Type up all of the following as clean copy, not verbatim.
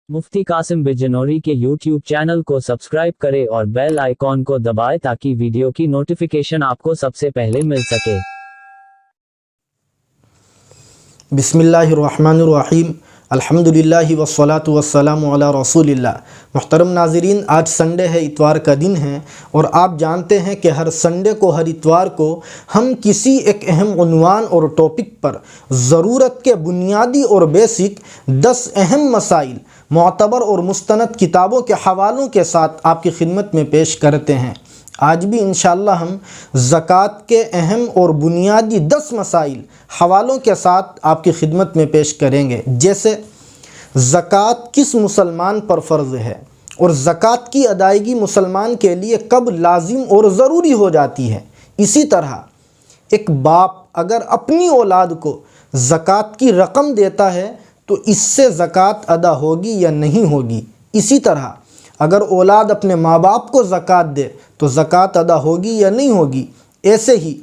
मुफ्ती कासिम बिजनौरी के YouTube channel को subscribe करें और बेल आइकॉन को दबाएं ताकि वीडियो की नोटिफिकेशन आपको सबसे पहले मिल सके। बिस्मिल्लाहिर्रहमानिर्रहीम अल्हम्दुलिल्लाहि वस्सलातु वस्सलामु अला रसूलिल्लाह। मुहतरम नाज़रीन, आज संडे है, इतवार का दिन है और आप जानते हैं कि हर संडे को, हर इतवार को हम किसी एक अहम उन्वान और टॉपिक पर ज़रूरत के बुनियादी और बेसिक 10 अहम मसाइल मुअतबर और मुस्तनद किताबों के हवालों के साथ आपकी खिदमत में पेश करते हैं। आज भी इंशाअल्लाह हम ज़कात के अहम और बुनियादी 10 मसाइल हवालों के साथ आपकी खिदमत में पेश करेंगे। जैसे ज़कात किस मुसलमान पर फ़र्ज़ है और ज़कात की अदायगी मुसलमान के लिए कब लाजिम और ज़रूरी हो जाती है। इसी तरह एक बाप अगर अपनी औलाद को ज़कात की रकम देता है तो इससे ज़कात अदा होगी या नहीं होगी। इसी तरह अगर औलाद अपने माँ बाप को ज़कात दे तो ज़कात अदा होगी या नहीं होगी। ऐसे ही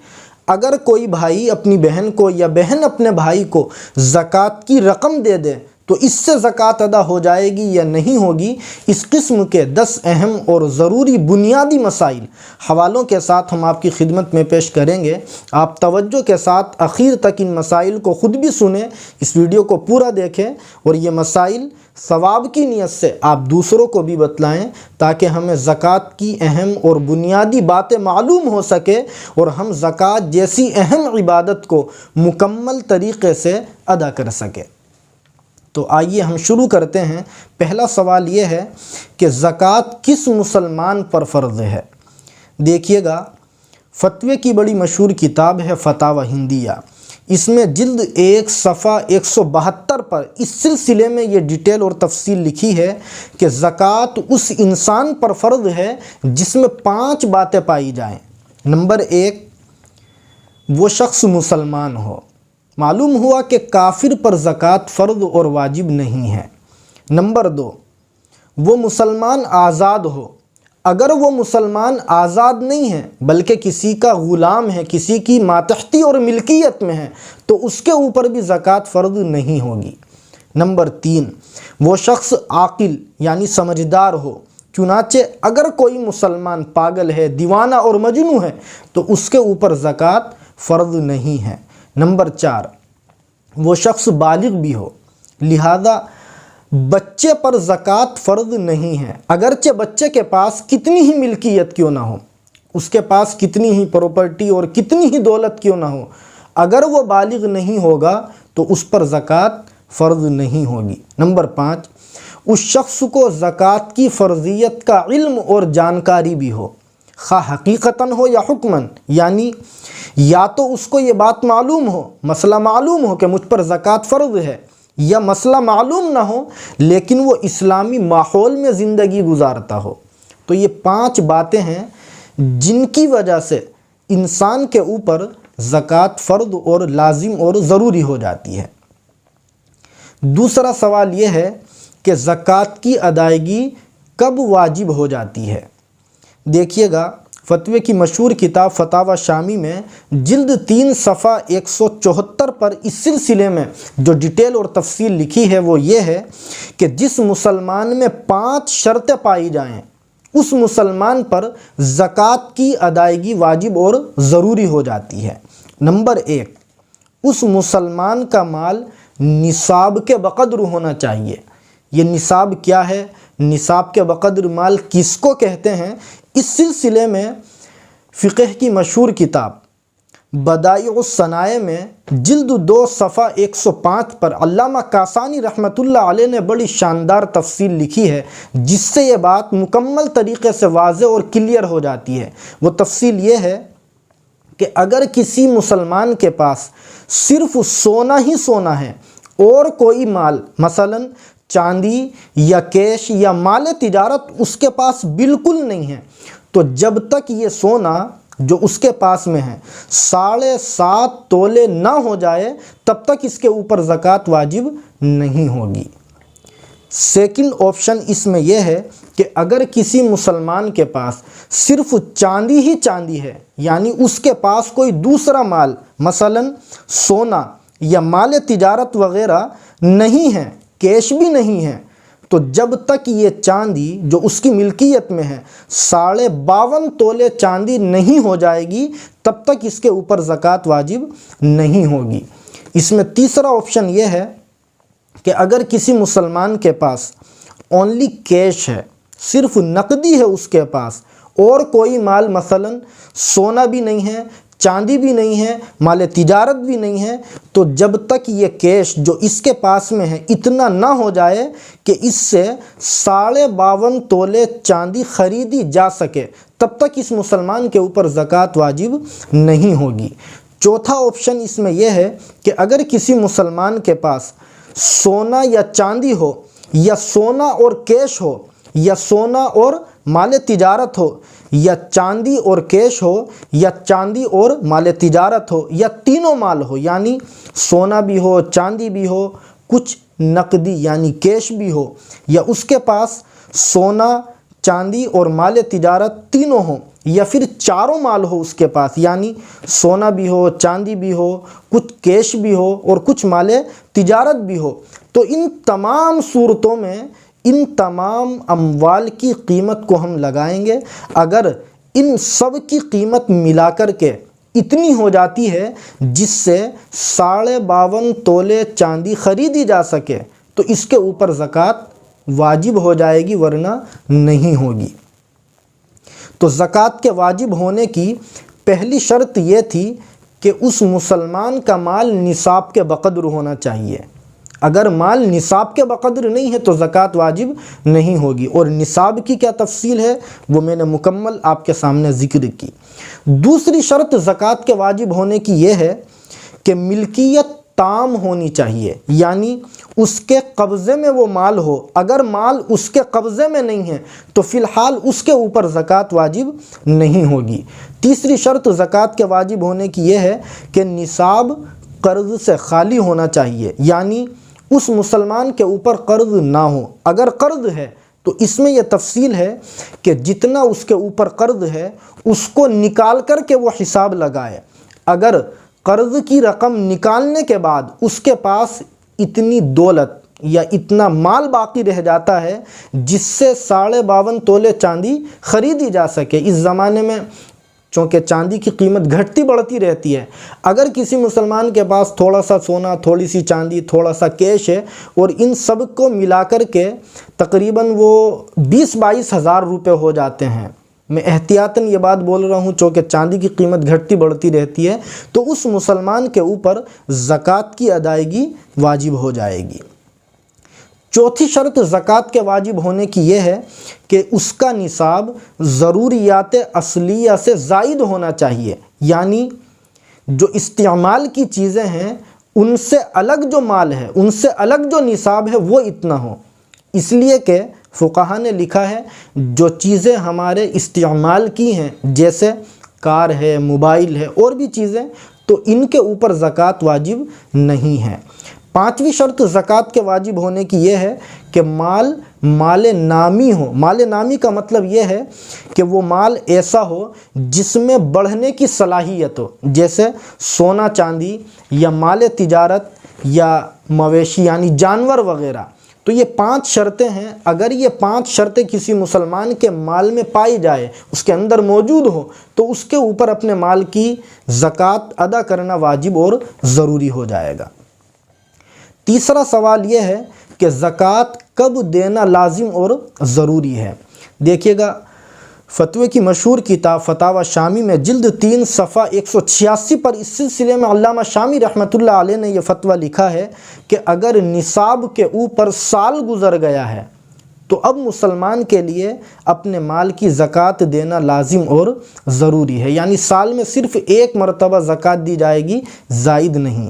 अगर कोई भाई अपनी बहन को या बहन अपने भाई को ज़कात की रकम दे दे तो इससे ज़कात अदा हो जाएगी या नहीं होगी। इस किस्म के 10 अहम और ज़रूरी बुनियादी मसाइल हवालों के साथ हम आपकी खिदमत में पेश करेंगे। आप तवज्जो के साथ आखिर तक इन मसाइल को ख़ुद भी सुने, इस वीडियो को पूरा देखें और ये मसाइल सवाब की नीयत से आप दूसरों को भी बतलाएं ताकि हमें ज़कात की अहम और बुनियादी बातें मालूम हो सके और हम ज़कात जैसी अहम इबादत को मुकम्मल तरीक़े से अदा कर सकें। तो आइए हम शुरू करते हैं। पहला सवाल ये है कि ज़कात किस मुसलमान पर फ़र्ज़ है। देखिएगा, फ़तवे की बड़ी मशहूर किताब है फ़तावा हिंदिया। इसमें जिल्द 1 सफ़ा 172 पर इस सिलसिले में ये डिटेल और तफसील लिखी है कि ज़कात उस इंसान पर फ़र्ज़ है जिसमें 5 बातें पाई जाएं। नंबर 1, वो शख्स मुसलमान हो। मालूम हुआ कि काफिर पर ज़कात फ़र्ज़ और वाजिब नहीं है। नंबर 2, वो मुसलमान आज़ाद हो। अगर वो मुसलमान आज़ाद नहीं है बल्कि किसी का ग़ुलाम है, किसी की मातहती और मिल्कियत में है, तो उसके ऊपर भी ज़कात फ़र्ज़ नहीं होगी। नंबर 3, वो शख्स आकिल यानी समझदार हो। चुनाचे अगर कोई मुसलमान पागल है, दीवाना और मजनू है तो उसके ऊपर ज़कात फ़र्ज़ नहीं है। नंबर 4, वो शख्स बालिग भी हो, लिहाजा बच्चे पर ज़कात फ़र्ज़ नहीं है। अगरचे बच्चे के पास कितनी ही मिल्कियत क्यों ना हो, उसके पास कितनी ही प्रॉपर्टी और कितनी ही दौलत क्यों ना हो, अगर वो बालिग नहीं होगा तो उस पर ज़कात फ़र्ज़ नहीं होगी। नंबर 5, उस शख्स को ज़कात की फ़र्ज़ियत का इल्म और जानकारी भी हो, खा हकीकतन हो या हुक्मन, यानी या तो उसको ये बात मालूम हो, मसला मालूम हो कि मुझ पर ज़कात फ़र्ज़ है, या मसला मालूम ना हो लेकिन वो इस्लामी माहौल में ज़िंदगी गुजारता हो। तो ये 5 बातें हैं जिनकी वजह से इंसान के ऊपर ज़कात फ़र्ज़ और लाजिम और ज़रूरी हो जाती है। दूसरा सवाल ये है कि ज़कात की अदायगी कब वाजिब हो जाती है। देखिएगा, फ़तवे की मशहूर किताब फ़तावा शामी में जिल्द 3 सफ़ा 174 पर इस सिलसिले में जो डिटेल और तफसील लिखी है वो ये है कि जिस मुसलमान में 5 शर्तें पाई जाएं उस मुसलमान पर ज़कात की अदायगी वाजिब और ज़रूरी हो जाती है। नंबर 1, उस मुसलमान का माल निसाब के बक़द्र होना चाहिए। ये निसाब क्या है, निसाब के बक़द्र माल किसको कहते हैं, इस सिलसिले में फ़िक़ह की मशहूर किताब बदाइउस सनाए में जिल्द 2 सफ़ा 105 पर अल्लामा कासानी रहमतुल्लाह अलैह ने बड़ी शानदार तफसील लिखी है जिससे ये बात मुकम्मल तरीक़े से वाज़ेह और क्लियर हो जाती है। वो तफसील ये है कि अगर किसी मुसलमान के पास सिर्फ़ सोना ही सोना है और कोई माल मसलन चांदी या कैश या माल तिजारत उसके पास बिल्कुल नहीं है, तो जब तक ये सोना जो उसके पास में है 7.5 तोले ना हो जाए तब तक इसके ऊपर ज़कात वाजिब नहीं होगी। सेकंड ऑप्शन इसमें यह है कि अगर किसी मुसलमान के पास सिर्फ चांदी ही चांदी है, यानी उसके पास कोई दूसरा माल मसलन सोना या माल तिजारत वग़ैरह नहीं है, कैश भी नहीं है, تو جب تک یہ چاندی جو اس کی ملکیت میں ہے 52.5 تولے چاندی نہیں ہو جائے گی تب تک اس کے اوپر زکوٰۃ واجب نہیں ہوگی۔ اس میں تیسرا آپشن یہ ہے کہ اگر کسی مسلمان کے پاس اونلی کیش ہے، صرف نقدی ہے اس کے پاس، اور کوئی مال مثلا سونا بھی نہیں ہے، چاندی بھی نہیں ہے، مال تجارت بھی نہیں ہے، تو جب تک یہ کیش جو اس کے پاس میں ہے اتنا نہ ہو جائے کہ اس سے 52.5 تولے چاندی خریدی جا سکے تب تک اس مسلمان کے اوپر زکوٰۃ واجب نہیں ہوگی۔ چوتھا آپشن اس میں یہ ہے کہ اگر کسی مسلمان کے پاس سونا یا چاندی ہو، یا سونا اور کیش ہو، یا سونا اور مال تجارت ہو، یا چاندی اور کیش ہو، یا چاندی اور مال تجارت ہو، یا تینوں مال ہو، یعنی سونا بھی ہو، چاندی بھی ہو، کچھ نقدی یعنی کیش بھی ہو، یا اس کے پاس سونا، چاندی اور مال تجارت تینوں ہوں، یا پھر چاروں مال ہو اس کے پاس، یعنی سونا بھی ہو، چاندی بھی ہو، کچھ کیش بھی ہو اور کچھ مال تجارت بھی ہو، تو ان تمام صورتوں میں ان تمام اموال کی قیمت کو ہم لگائیں گے۔ اگر ان سب کی قیمت ملا کر کے اتنی ہو جاتی ہے جس سے 52.5 تولے چاندی خریدی جا سکے تو اس کے اوپر زکوٰۃ واجب ہو جائے گی، ورنہ نہیں ہوگی۔ تو زکوٰۃ کے واجب ہونے کی پہلی شرط یہ تھی کہ اس مسلمان کا مال نصاب کے بقدر ہونا چاہیے۔ اگر مال نصاب کے بقدر نہیں ہے تو زکوٰۃ واجب نہیں ہوگی، اور نصاب کی کیا تفصیل ہے وہ میں نے مکمل آپ کے سامنے ذکر کی۔ دوسری شرط زکوٰۃ کے واجب ہونے کی یہ ہے کہ ملکیت تام ہونی چاہیے، یعنی اس کے قبضے میں وہ مال ہو۔ اگر مال اس کے قبضے میں نہیں ہے تو فی الحال اس کے اوپر زکوٰۃ واجب نہیں ہوگی۔ تیسری شرط زکوٰۃ کے واجب ہونے کی یہ ہے کہ نصاب قرض سے خالی ہونا چاہیے، یعنی اس مسلمان کے اوپر قرض نہ ہو۔ اگر قرض ہے تو اس میں یہ تفصیل ہے کہ جتنا اس کے اوپر قرض ہے اس کو نکال کر کے وہ حساب لگائے۔ اگر قرض کی رقم نکالنے کے بعد اس کے پاس اتنی دولت یا اتنا مال باقی رہ جاتا ہے جس سے 52.5 تولے چاندی خریدی جا سکے، اس زمانے میں چونکہ چاندی کی قیمت گھٹتی بڑھتی رہتی ہے، اگر کسی مسلمان کے پاس تھوڑا سا سونا، تھوڑی سی چاندی، تھوڑا سا کیش ہے اور ان سب کو ملا کر کے تقریباً وہ 20-22 ہزار روپے ہو جاتے ہیں، میں احتیاطاً یہ بات بول رہا ہوں چونکہ چاندی کی قیمت گھٹتی بڑھتی رہتی ہے، تو اس مسلمان کے اوپر زکوٰۃ کی ادائیگی واجب ہو جائے گی۔ چوتھی شرط زکوٰۃ کے واجب ہونے کی یہ ہے کہ اس کا نصاب ضروریات اصلیہ سے زائد ہونا چاہیے، یعنی جو استعمال کی چیزیں ہیں ان سے الگ جو مال ہے، ان سے الگ جو نصاب ہے وہ اتنا ہو۔ اس لیے کہ فقہا نے لکھا ہے جو چیزیں ہمارے استعمال کی ہیں جیسے کار ہے، موبائل ہے اور بھی چیزیں، تو ان کے اوپر زکوٰۃ واجب نہیں ہے۔ پانچویں شرط زکوٰۃ کے واجب ہونے کی یہ ہے کہ مال نامی ہو۔ مال نامی کا مطلب یہ ہے کہ وہ مال ایسا ہو جس میں بڑھنے کی صلاحیت ہو، جیسے سونا چاندی یا مال تجارت یا مویشی یعنی جانور وغیرہ۔ تو یہ 5 شرطیں ہیں، اگر یہ 5 شرطیں کسی مسلمان کے مال میں پائی جائے، اس کے اندر موجود ہو، تو اس کے اوپر اپنے مال کی زکوٰۃ ادا کرنا واجب اور ضروری ہو جائے گا۔ تیسرا سوال یہ ہے کہ زکوٰۃ کب دینا لازم اور ضروری ہے؟ دیکھیے گا فتوے کی مشہور کتاب فتاوی شامی میں جلد 3 صفحہ 186 پر اس سلسلے میں علامہ شامی رحمۃ اللہ علیہ نے یہ فتویٰ لکھا ہے کہ اگر نصاب کے اوپر سال گزر گیا ہے تو اب مسلمان کے لیے اپنے مال کی زکوٰۃ دینا لازم اور ضروری ہے، یعنی سال میں صرف 1 مرتبہ زکوٰۃ دی جائے گی، زائد نہیں۔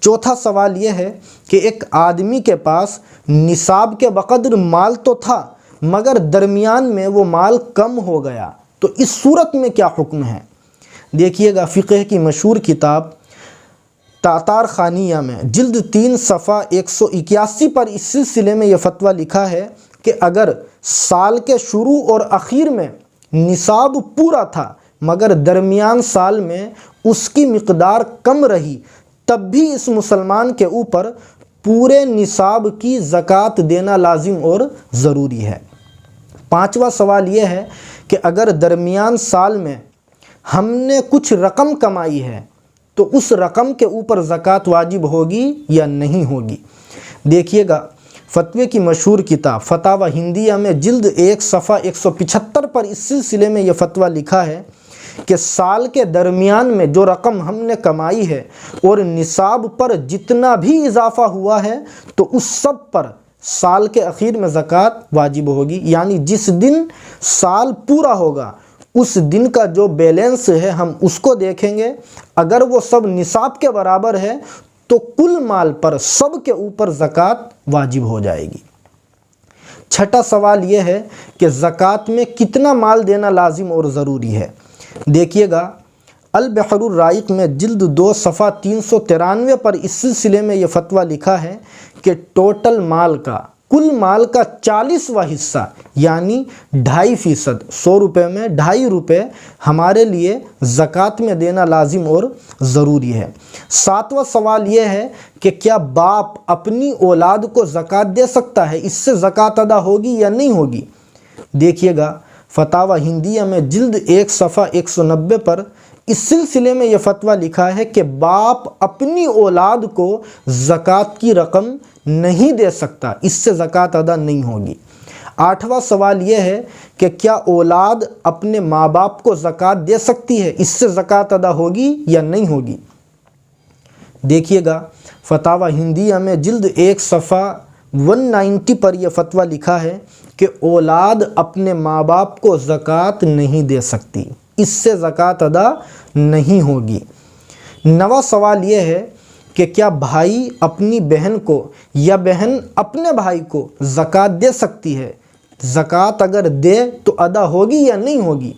چوتھا سوال یہ ہے کہ ایک آدمی کے پاس نصاب کے بقدر مال تو تھا مگر درمیان میں وہ مال کم ہو گیا، تو اس صورت میں کیا حکم ہے؟ دیکھیے گا فقہ کی مشہور کتاب تاتار خانیہ میں جلد 3 صفحہ 181 پر اس سلسلے میں یہ فتویٰ لکھا ہے کہ اگر سال کے شروع اور اخیر میں نصاب پورا تھا مگر درمیان سال میں اس کی مقدار کم رہی، تب بھی اس مسلمان کے اوپر पूरे निसाब की ज़कात देना लाजिम और ज़रूरी है। पांचवा सवाल ये है कि अगर दरमियान साल में हमने कुछ रकम कमाई है तो उस रकम के ऊपर ज़कात वाजिब होगी या नहीं होगी। देखिएगा, फतवे की मशहूर किताब फतावा हिंदिया में जिल्द 1 सफ़ा 175 पर इस सिलसिले में यह फतवा लिखा है कि साल के दरमियान में जो रकम हमने कमाई है और निसाब पर जितना भी इजाफा हुआ है तो उस सब पर साल के आखिर में ज़कात वाजिब होगी। यानी जिस दिन साल पूरा होगा उस दिन का जो बैलेंस है हम उसको देखेंगे, अगर वो सब निसाब के बराबर है तो कुल माल पर सब के ऊपर ज़कात वाजिब हो जाएगी। छठा सवाल यह है कि ज़कात में कितना माल देना लाजिम और ज़रूरी है। देखिएगा, अल बहरुर राइक में जिल्द 2 सफ़ा 393 पर इस सिलसिले में यह फतवा लिखा है कि टोटल माल का, कुल माल का 40वां हिस्सा यानी 2.5%, 100 रुपये में 2.5 रुपये हमारे लिए ज़कात में देना लाजिम और ज़रूरी है। सातवां सवाल यह है कि क्या बाप अपनी औलाद को ज़कात दे सकता है, इससे ज़कात अदा होगी या नहीं होगी। देखिएगा, फतावा हिंदिया में जिल्द 1 सफ़ा 190 पर इस सिलसिले में यह फतवा लिखा है कि बाप अपनी औलाद को ज़कात की रकम नहीं दे सकता, इससे ज़कात अदा नहीं होगी। आठवां सवाल यह है कि क्या औलाद अपने माँ बाप को ज़कात दे सकती है, इससे ज़कात अदा होगी या नहीं होगी। देखिएगा, फतावा हिंदिया में जिल्द 1 सफ़ा 190 पर यह फतवा लिखा है कि औलाद अपने माँ बाप को ज़कात नहीं दे सकती, इससे ज़कात अदा नहीं होगी। नवा सवाल यह है कि क्या भाई अपनी बहन को या बहन अपने भाई को ज़कात दे सकती है, ज़कात अगर दे तो अदा होगी या नहीं होगी।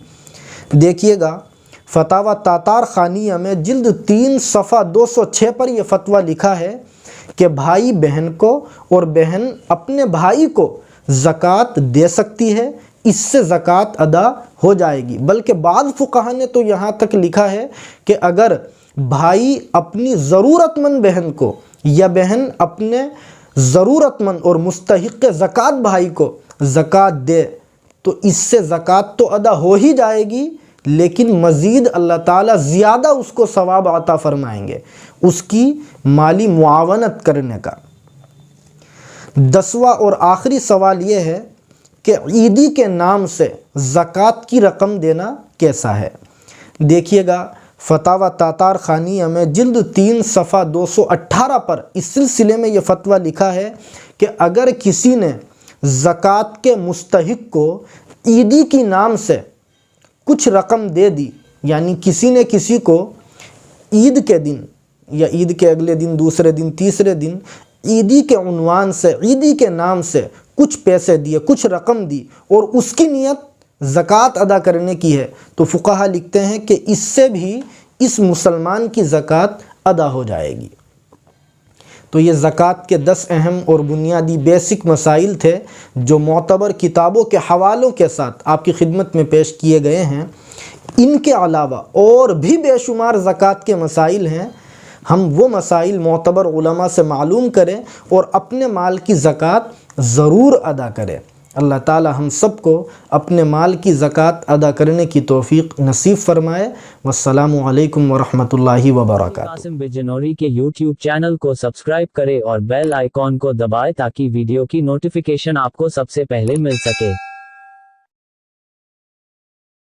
देखिएगा, फतावा तातार खानिया में जिल्द 3 सफ़ा 206 पर यह फतवा लिखा है कि भाई बहन को और बहन अपने भाई को ज़कात दे सकती है, इससे ज़कात अदा हो जाएगी। बल्कि बाद फुक़हा ने तो यहाँ तक लिखा है कि अगर भाई अपनी ज़रूरतमंद बहन को या बहन अपने ज़रूरतमंद और मुस्तहिक़ ज़कात भाई को ज़कात दे तो इससे ज़कात तो अदा हो ही जाएगी, लेकिन मज़ीद अल्लाह ताला ज़्यादा उसको सवाब अता फरमाएंगे उसकी माली मुआवनत करने का। 10वां और आखिरी सवाल ये है कि ईदी के नाम से ज़कात की रकम देना कैसा है। देखिएगा, फतावा तातार खानिया में जिल्द 3 सफ़ा 218 पर इस सिलसिले में यह फतवा लिखा है कि अगर किसी ने ज़कात के मुस्तहिक़ को ईदी की नाम से कुछ रकम दे दी, यानी किसी ने किसी को ईद के दिन या ईद के अगले दिन, दूसरे दिन, तीसरे दिन ईदी के उन्वान से, ईदी के नाम से कुछ पैसे दिए, कुछ रकम दी और उसकी नीयत ज़कात अदा करने की है, तो फुक़हा लिखते हैं कि इससे भी इस मुसलमान की ज़कात अदा हो जाएगी। तो ये ज़कात के 10 अहम और बुनियादी बेसिक मसाइल थे जो मोतबर किताबों के हवालों के साथ आपकी खिदमत में पेश किए गए हैं। इनके अलावा और भी बेशुमार ज़कात के मसाइल हैं, हम वो मसाइल मोतबर उलमा से मालूम करें और अपने माल की ज़कात ज़रूर अदा करें। अल्लाह ताला हम सबको अपने माल की ज़कात अदा करने की तौफ़ीक़ नसीब फ़रमाए। वस्सलामु अलैकुम वरहमतुल्लाहि वबरकातुहू। कासिम बिजनौरी के YouTube चैनल को सब्सक्राइब करें और बेल आइकॉन को दबाएं ताकि वीडियो की नोटिफिकेशन आपको सबसे पहले मिल सके।